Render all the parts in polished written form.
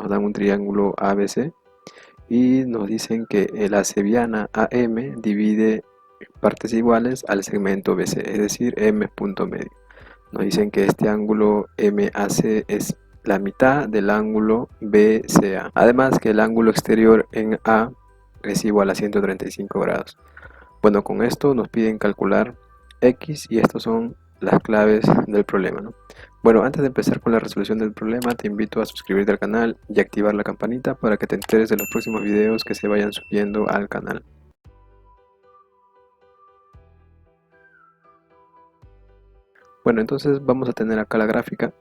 nos dan un triángulo ABC y nos dicen que la cebiana AM divide partes iguales al segmento BC, es decir, M es punto medio. Nos dicen que este ángulo MAC es la mitad del ángulo BCA. Además que el ángulo exterior en A es igual a 135 grados. Bueno, con esto nos piden calcular X y estos son las claves del problema, ¿no? Bueno, antes de empezar con la resolución del problema, te invito a suscribirte al canal y activar la campanita para que te enteres de los próximos videos que se vayan subiendo al canal. Bueno, entonces vamos a tener acá la gráfica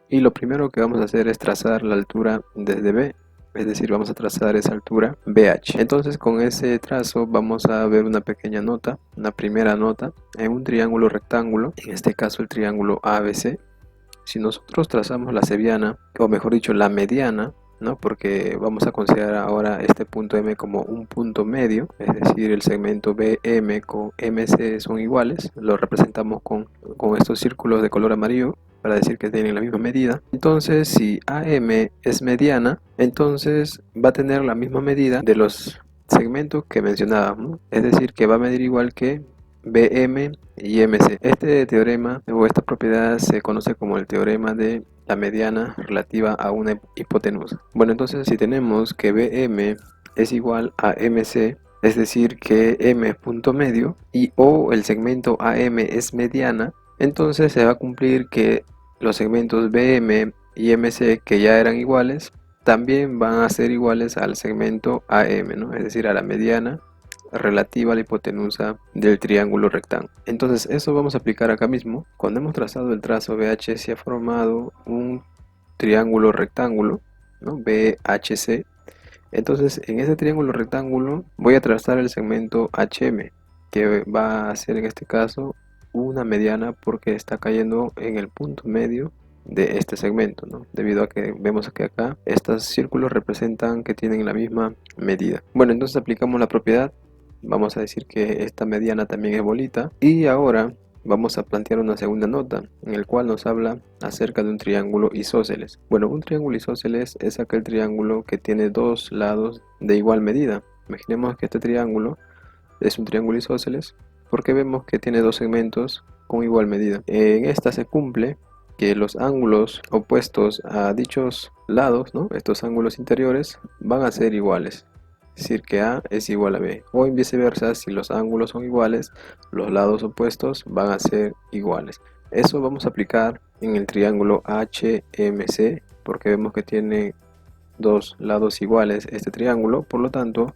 y lo primero que vamos a hacer es trazar la altura desde B, es decir, vamos a trazar esa altura BH. Entonces con ese trazo vamos a ver una pequeña nota, una primera nota en un triángulo rectángulo, en este caso el triángulo ABC. Si nosotros trazamos la cebiana, o mejor dicho la mediana, ¿no? Porque vamos a considerar ahora este punto M como un punto medio, es decir, el segmento BM con MC son iguales, lo representamos con estos círculos de color amarillo para decir que tienen la misma medida. Entonces, si AM es mediana, entonces va a tener la misma medida de los segmentos que mencionábamos, ¿no? Es decir, que va a medir igual que BM y MC. Este teorema o esta propiedad se conoce como el teorema de la mediana relativa a una hipotenusa. Bueno, entonces si tenemos que BM es igual a MC, es decir que M es punto medio y o el segmento AM es mediana, entonces se va a cumplir que los segmentos BM y MC, que ya eran iguales, también van a ser iguales al segmento AM, ¿no? Es decir, a la mediana relativa a la hipotenusa del triángulo rectángulo. Entonces eso vamos a aplicar acá mismo. Cuando hemos trazado el trazo BH se ha formado un triángulo rectángulo, ¿no? BHC. Entonces en ese triángulo rectángulo voy a trazar el segmento HM, que va a ser en este caso una mediana porque está cayendo en el punto medio de este segmento, ¿no? Debido a que vemos que acá estos círculos representan que tienen la misma medida. Bueno, entonces aplicamos la propiedad. Vamos a decir que esta mediana también es bolita. Y ahora vamos a plantear una segunda nota, en el cual nos habla acerca de un triángulo isósceles. Bueno, un triángulo isósceles es aquel triángulo que tiene dos lados de igual medida. Imaginemos que este triángulo es un triángulo isósceles porque vemos que tiene dos segmentos con igual medida. En esta se cumple que los ángulos opuestos a dichos lados, ¿no? Estos ángulos interiores van a ser iguales. Es decir, que A es igual a B. O en viceversa, si los ángulos son iguales, los lados opuestos van a ser iguales. Eso vamos a aplicar en el triángulo HMC, porque vemos que tiene dos lados iguales este triángulo, por lo tanto,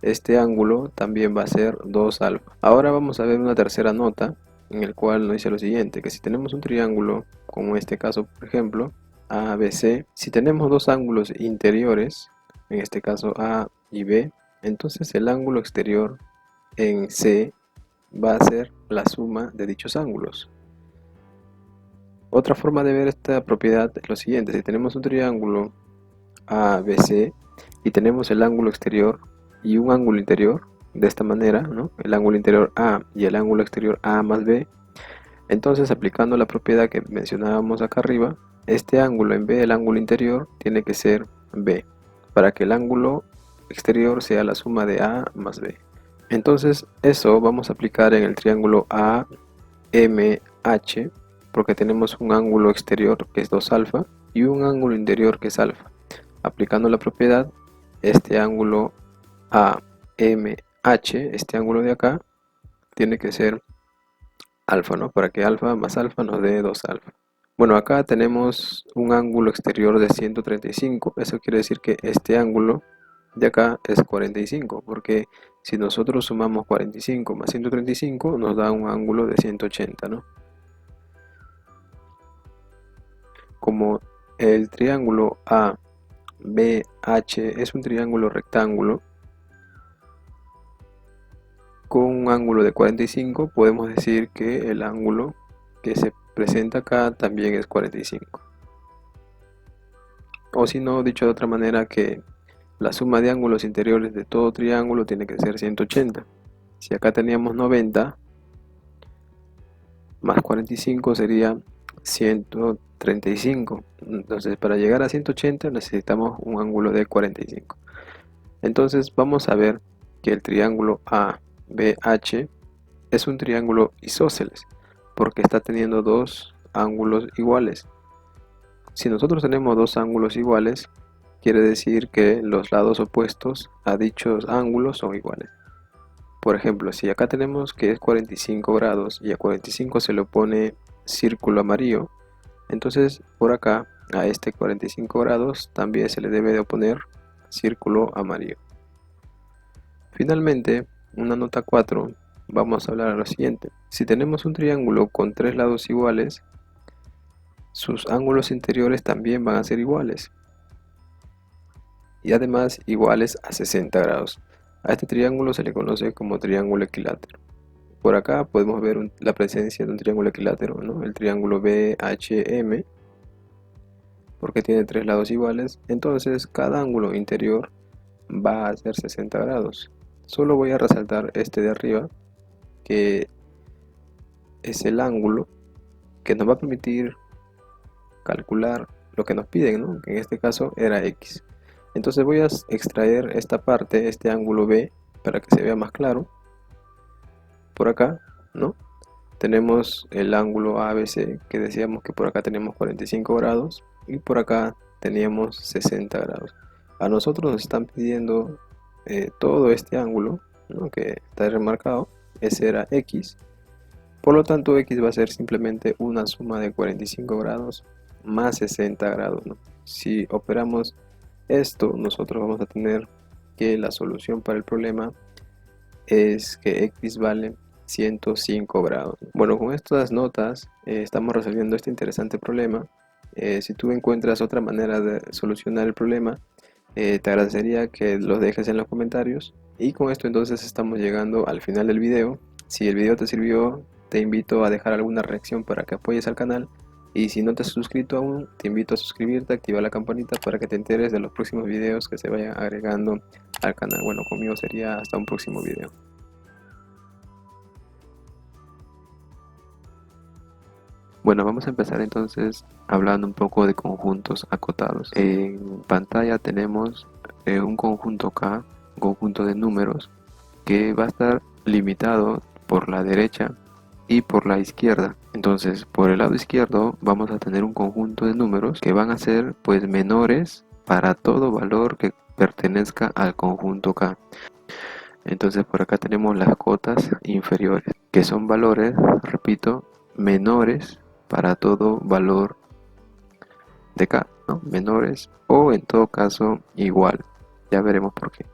este ángulo también va a ser 2 alfa. Ahora vamos a ver una tercera nota, en el cual nos dice lo siguiente, que si tenemos un triángulo, como este caso por ejemplo, ABC, si tenemos dos ángulos interiores, en este caso A y B, entonces el ángulo exterior en C va a ser la suma de dichos ángulos. Otra forma de ver esta propiedad es lo siguiente, si tenemos un triángulo ABC y tenemos el ángulo exterior y un ángulo interior, de esta manera, ¿no? El ángulo interior A y el ángulo exterior A más B, entonces aplicando la propiedad que mencionábamos acá arriba, este ángulo en vez del ángulo interior tiene que ser B, para que el ángulo exterior sea la suma de A más B. Entonces eso vamos a aplicar en el triángulo AMH, porque tenemos un ángulo exterior que es 2 alfa y un ángulo interior que es alfa. Aplicando la propiedad, este ángulo AMH, este ángulo de acá, tiene que ser alfa, ¿no? Para que alfa más alfa nos dé 2 alfa. Bueno, acá tenemos un ángulo exterior de 135, eso quiere decir que este ángulo de acá es 45, porque si nosotros sumamos 45 más 135 nos da un ángulo de 180, ¿no? Como el triángulo ABH es un triángulo rectángulo con un ángulo de 45, podemos decir que el ángulo que se presenta acá también es 45. O si no, dicho de otra manera, que la suma de ángulos interiores de todo triángulo tiene que ser 180. Si acá teníamos 90, más 45 sería 135. Entonces para llegar a 180 necesitamos un ángulo de 45. Entonces vamos a ver que el triángulo ABH es un triángulo isósceles porque está teniendo dos ángulos iguales. Si nosotros tenemos dos ángulos iguales, quiere decir que los lados opuestos a dichos ángulos son iguales. Por ejemplo, si acá tenemos que es 45 grados y a 45 se le opone círculo amarillo, entonces por acá a este 45 grados también se le debe de oponer círculo amarillo. Finalmente, una nota 4, vamos a hablar a lo siguiente. Si tenemos un triángulo con tres lados iguales, sus ángulos interiores también van a ser iguales. Y además iguales a 60 grados. A este triángulo se le conoce como triángulo equilátero. Por acá podemos ver la presencia de un triángulo equilátero, ¿no? El triángulo BHM, porque tiene tres lados iguales. Entonces cada ángulo interior va a ser 60 grados. Solo voy a resaltar este de arriba, que es el ángulo que nos va a permitir calcular lo que nos piden, ¿no? Que en este caso era X. Entonces voy a extraer esta parte, este ángulo B, para que se vea más claro. Por acá, ¿no? Tenemos el ángulo ABC, que decíamos que por acá tenemos 45 grados y por acá teníamos 60 grados. A nosotros nos están pidiendo todo este ángulo, ¿no? Que está remarcado, ese era X. Por lo tanto, X va a ser simplemente una suma de 45 grados más 60 grados, ¿no? Si operamos esto, nosotros vamos a tener que la solución para el problema es que X vale 105 grados. Bueno, con estas notas estamos resolviendo este interesante problema. Si tú encuentras otra manera de solucionar el problema, te agradecería que los dejes en los comentarios. Y con esto entonces estamos llegando al final del video. Si el video te sirvió, te invito a dejar alguna reacción para que apoyes al canal. Y si no te has suscrito aún, te invito a suscribirte, activar la campanita para que te enteres de los próximos videos que se vayan agregando al canal. Bueno, conmigo sería hasta un próximo video. Bueno, vamos a empezar entonces hablando un poco de conjuntos acotados. En pantalla tenemos un conjunto K, un conjunto de números, que va a estar limitado por la derecha y por la izquierda. Entonces, por el lado izquierdo vamos a tener un conjunto de números que van a ser pues menores para todo valor que pertenezca al conjunto K. Entonces por acá tenemos las cotas inferiores, que son valores, repito, menores para todo valor de K, ¿no? Menores o en todo caso igual. Ya veremos por qué.